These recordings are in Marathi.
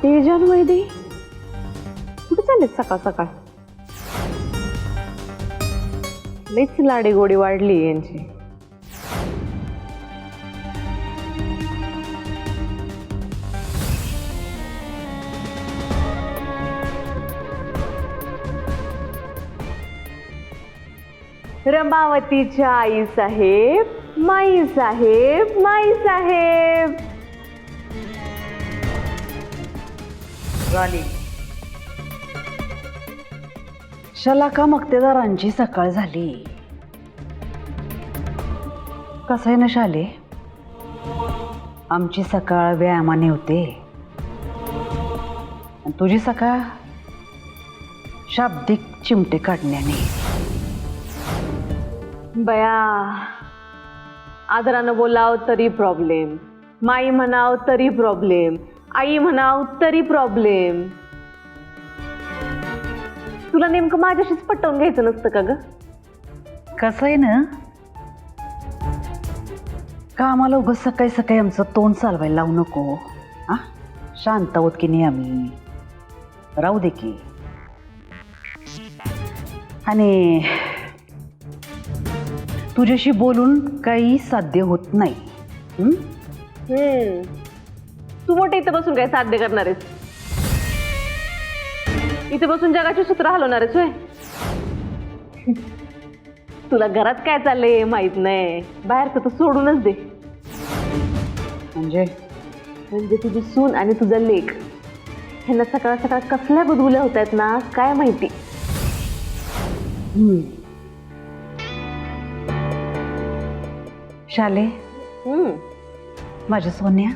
तेजन वैदे कुठे चाललेत सकाळ सकाळ? लईच लाडी गोडी वाढली यांची. रमावतीच्या आई साहेब, माई साहेब, माई साहेब. झाली. शलाका मक्तेदारांची सकाळ झाली. कसं आहे ना शाले, आमची सकाळ व्यायामाने होते आणि तुझी सकाळ शाब्दिक चिमटे काढण्याने. बया, आदरानं बोलाव तरी प्रॉब्लेम, माई म्हणाव तरी प्रॉब्लेम, आई म्हणाव तरी प्रॉब्लेम. तुला नेमकं माझ्याशीच पटवून घ्यायचं नसतं का ग? कसं आहे ना, कामाला उगाच सकाळी सकाळी आमचं तोंड चालवायला लावू नको. हा, शांत आहोत की नाही आम्ही, राहू दे की. आणि तुझ्याशी बोलून काही साध्य होत नाही. तू मोठे इथं बसून काय साध्य करणार आहेस? इथे बसून जगाची सूत्र हलवणार आहेस होय? तुला घरात काय चाललंय माहित नाही, बाहेरचं तर सोडूनच दे. म्हणजे तुझी सून आणि तुझा लेक ह्यांना सकाळ सकाळ कसल्या गुदगुल्या होत आहेत ना, काय माहिती. शाले, माझ्या सोन्या,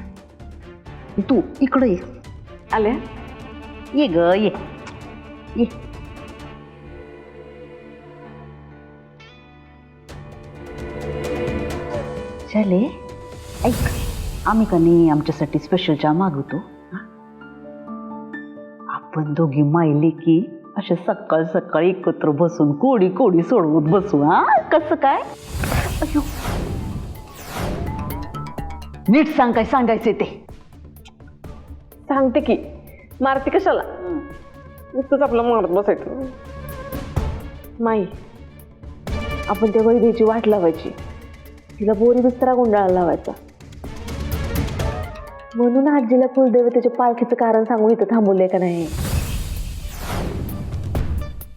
तू इकडे ये. आले ये ग, ये ये. शाले, ऐक, आम्ही का नाही आमच्यासाठी स्पेशल चहा मागवतो. आपण दोघी मायले की असे सकाळ सकाळी एकत्र बसून कोडी कोडी सोडवत बसू. हा, कसं काय? अयो, नीट सांग काय सांगायचे ते. सांगते की, मारते कशाला, नुसतंच आपलं मारत बसायचं. माई, आपण त्या वैद्याची वाट लावायची, तिला बोरी बिस्तरा गुंडाळा लावायचा. म्हणून आजीला कुलदेवतेच्या पालखीचं कारण सांगून इथं थांबवलंय का नाही?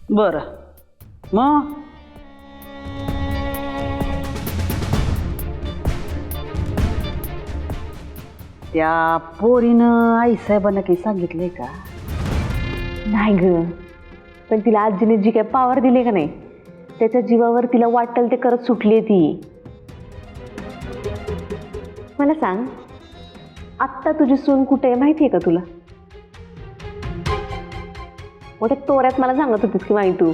बर, मग त्या पोरीनं आईसाहेबांना काही सांगितलंय का? नाही ग, पण तिला आजीने जी काय पावर दिली का नाही, त्याच्या जीवावर तिला वाटेल ते करत सुटली ती. मला सांग, आत्ता तुझी सून कुठे आहे माहितीये का तुला? मोठ्या तोऱ्यात मला सांगत होतीस की माही तू,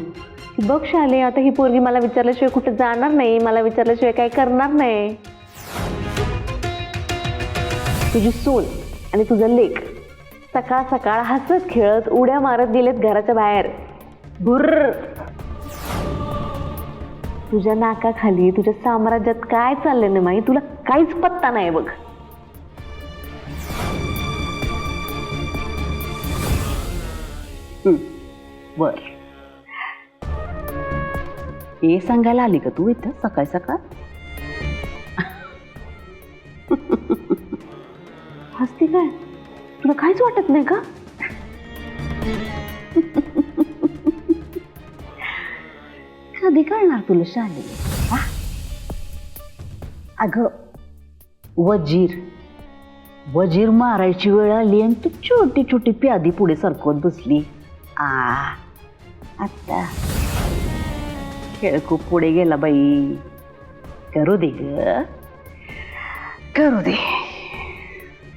की बघ शाले, आता ही पोरगी मला विचारल्याशिवाय कुठे जाणार नाही, मला विचारल्याशिवाय काय करणार नाही. तुझी सून आणि तुझा लेक सकाळ सकाळ हसत खेळत उड्या मारत गेलेत घराच्या बाहेर. भुर्र, तुझ्या नाकाखाली तुझ्या साम्राज्यात काय चाललंय ना माई, तुला काहीच पत्ता नाही बघ. बर, हे सांगायला आली का तू इथं सकाळ सकाळ? हसती काय? तुला काहीच वाटत नाही का? कधी कळणार तुला शाले? अगं, वजीर मारायची वेळ आली आणि तू छोटी छोटी प्यादी पुढे सरकवत बसली. आता खेळ खूप पुढे गेला बाई. करू दे ग, करू दे.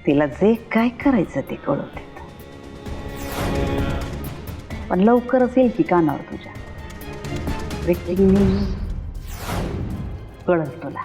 तिला जे काय करायचं ते कळू दे. पण लवकरच येईल की कानावर तुझ्या ब्रेकिंग न्यूज कळल तुला.